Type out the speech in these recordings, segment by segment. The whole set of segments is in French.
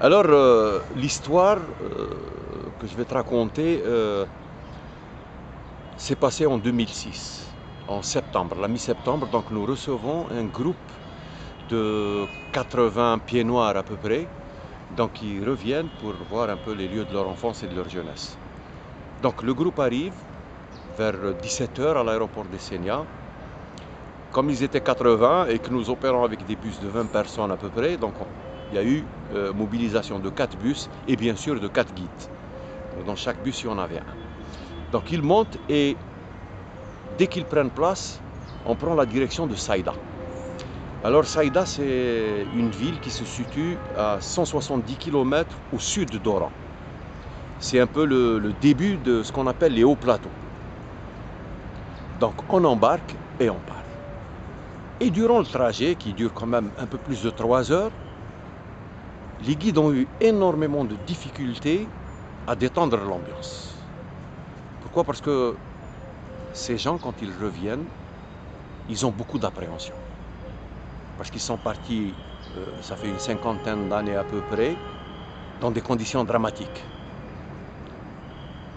Alors, l'histoire que je vais te raconter s'est passée en 2006, en septembre, la mi-septembre. Donc, nous recevons un groupe de 80 pieds noirs à peu près, donc ils reviennent pour voir un peu les lieux de leur enfance et de leur jeunesse. Donc, le groupe arrive vers 17 heures à l'aéroport de Senia. Comme ils étaient 80 et que nous opérons avec des bus de 20 personnes à peu près, donc il y a eu mobilisation de 4 bus et bien sûr de 4 guides. Dans chaque bus, il y en avait un. Donc ils montent et dès qu'ils prennent place, on prend la direction de Saïda. Alors Saïda, c'est une ville qui se situe à 170 km au sud d'Oran. C'est un peu le début de ce qu'on appelle les hauts plateaux. Donc on embarque et on part. Et durant le trajet, qui dure quand même un peu plus de 3 heures, les guides ont eu énormément de difficultés à détendre l'ambiance. Pourquoi? Parce que ces gens, quand ils reviennent, ils ont beaucoup d'appréhension. Parce qu'ils sont partis, ça fait une cinquantaine d'années à peu près, dans des conditions dramatiques.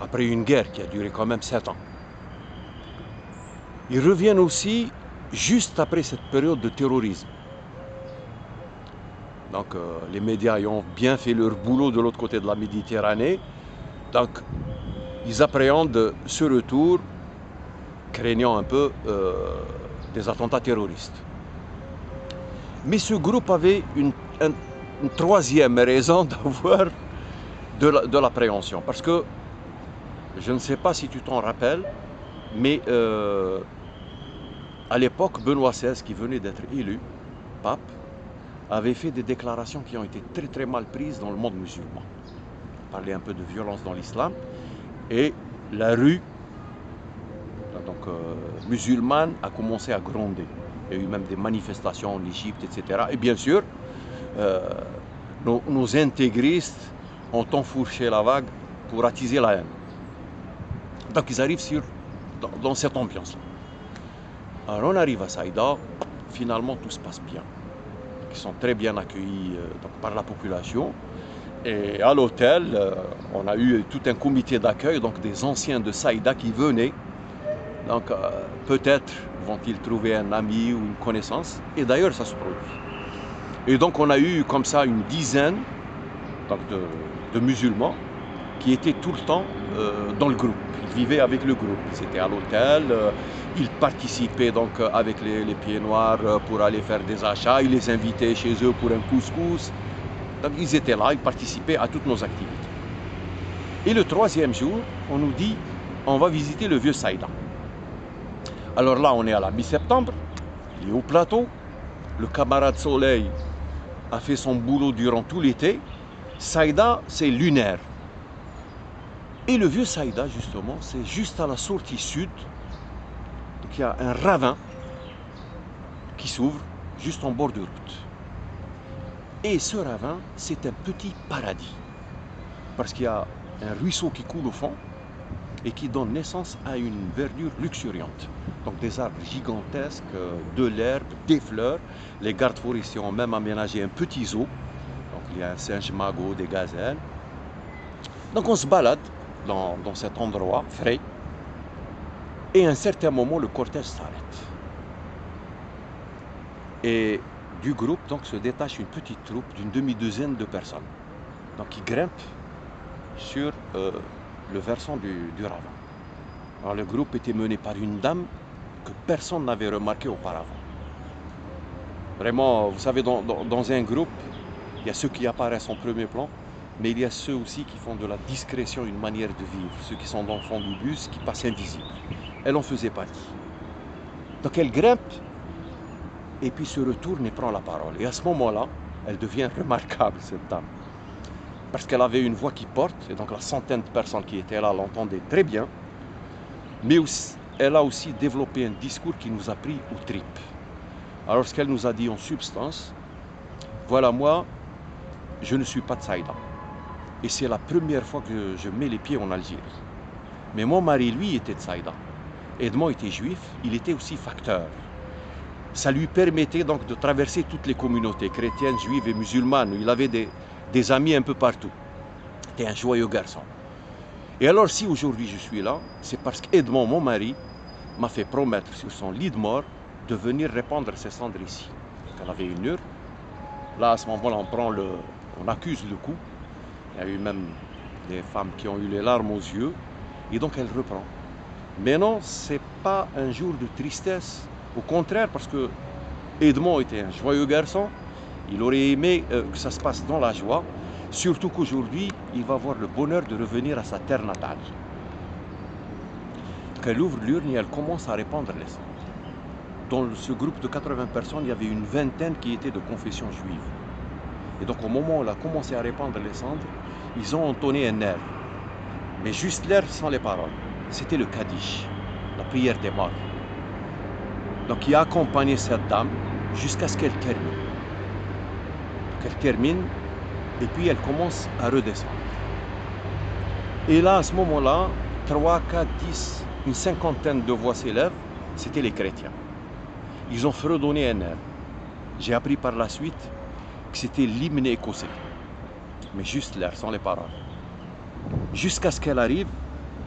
Après une guerre qui a duré quand même 7 ans. Ils reviennent aussi juste après cette période de terrorisme. Donc les médias ont bien fait leur boulot de l'autre côté de la Méditerranée. Donc ils appréhendent ce retour, craignant un peu des attentats terroristes. Mais ce groupe avait une troisième raison d'avoir de l'appréhension. Parce que, je ne sais pas si tu t'en rappelles, mais à l'époque, Benoît XVI, qui venait d'être élu pape, avait fait des déclarations qui ont été très très mal prises dans le monde musulman. Il parlait un peu de violence dans l'islam. Et la rue musulmane a commencé à gronder. Il y a eu même des manifestations en Égypte, etc. Et bien sûr, nos intégristes ont enfourché la vague pour attiser la haine. Donc ils arrivent dans cette ambiance-là. Alors on arrive à Saïda, finalement tout se passe bien. Ils sont très bien accueillis par la population. Et à l'hôtel, on a eu tout un comité d'accueil, donc des anciens de Saïda qui venaient. Donc peut-être vont-ils trouver un ami ou une connaissance. Et d'ailleurs ça se produit. Et donc on a eu comme ça une dizaine donc, de musulmans qui étaient tout le temps dans le groupe. Ils vivaient avec le groupe. Ils étaient à l'hôtel, ils participaient donc avec les pieds noirs pour aller faire des achats. Ils les invitaient chez eux pour un couscous. Donc ils étaient là, ils participaient à toutes nos activités. Et le troisième jour, on nous dit, on va visiter le vieux Saïda. Alors là, on est à la mi-septembre, il est au plateau. Le camarade Soleil a fait son boulot durant tout l'été. Saïda, c'est lunaire. Et le vieux Saïda, justement, c'est juste à la sortie sud. Donc il y a un ravin qui s'ouvre juste en bord de route. Et ce ravin, c'est un petit paradis. Parce qu'il y a un ruisseau qui coule au fond et qui donne naissance à une verdure luxuriante. Donc des arbres gigantesques, de l'herbe, des fleurs. Les gardes forestiers ont même aménagé un petit zoo. Donc il y a un singe magot, des gazelles. Donc on se balade dans cet endroit frais. Et à un certain moment, le cortège s'arrête. Et du groupe donc, se détache une petite troupe d'une demi-douzaine de personnes. Donc ils grimpent sur le versant du ravin. Alors le groupe était mené par une dame que personne n'avait remarqué auparavant. Vraiment, vous savez, dans un groupe, il y a ceux qui apparaissent en premier plan, mais il y a ceux aussi qui font de la discrétion une manière de vivre, ceux qui sont dans le fond du bus, qui passent invisibles. Elle en faisait partie. Donc elle grimpe et puis se retourne et prend la parole. Et à ce moment-là, elle devient remarquable, cette dame. Parce qu'elle avait une voix qui porte, et donc la centaine de personnes qui étaient là l'entendaient très bien. Mais aussi, elle a aussi développé un discours qui nous a pris aux tripes. Alors ce qu'elle nous a dit en substance, voilà, moi, je ne suis pas de Saïda. Et c'est la première fois que je mets les pieds en Algérie. Mais mon mari, lui, était de Saïda. Edmond était juif, il était aussi facteur. Ça lui permettait donc de traverser toutes les communautés chrétiennes, juives et musulmanes. Il avait des amis un peu partout. C'était un joyeux garçon. Et alors si aujourd'hui je suis là, c'est parce qu'Edmond, mon mari, m'a fait promettre sur son lit de mort de venir répandre ses cendres ici. Elle avait une heure. Là, à ce moment-là, on accuse le coup. Il y a eu même des femmes qui ont eu les larmes aux yeux. Et donc, elle reprend. Mais non, ce n'est pas un jour de tristesse. Au contraire, parce que Edmond était un joyeux garçon. Il aurait aimé que ça se passe dans la joie. Surtout qu'aujourd'hui, il va avoir le bonheur de revenir à sa terre natale. Quand elle ouvre l'urne et elle commence à répandre les cendres. Dans ce groupe de 80 personnes, il y avait une vingtaine qui étaient de confession juive. Et donc au moment où elle a commencé à répandre les cendres, ils ont entonné un air. Mais juste l'air sans les paroles. C'était le Kaddish, la prière des morts. Donc il a accompagné cette dame jusqu'à ce qu'elle termine. Donc elle termine et puis elle commence à redescendre. Et là, à ce moment-là, 3, 4, 10, une cinquantaine de voix s'élèvent, c'était les chrétiens. Ils ont fredonné un air. J'ai appris par la suite que c'était l'hymne écossais. Mais juste l'air, sans les paroles. Jusqu'à ce qu'elle arrive,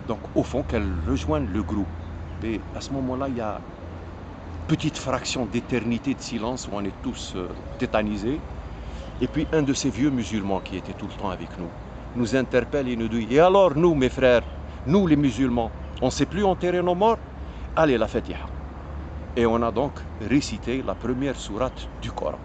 donc au fond, qu'elle rejoigne le groupe. Et à ce moment-là, il y a une petite fraction d'éternité de silence où on est tous tétanisés. Et puis un de ces vieux musulmans qui était tout le temps avec nous interpelle et nous dit « Et alors nous, mes frères, nous les musulmans, on ne sait plus enterrer nos morts? Allez, la Fatiha ». Et on a donc récité la première sourate du Coran.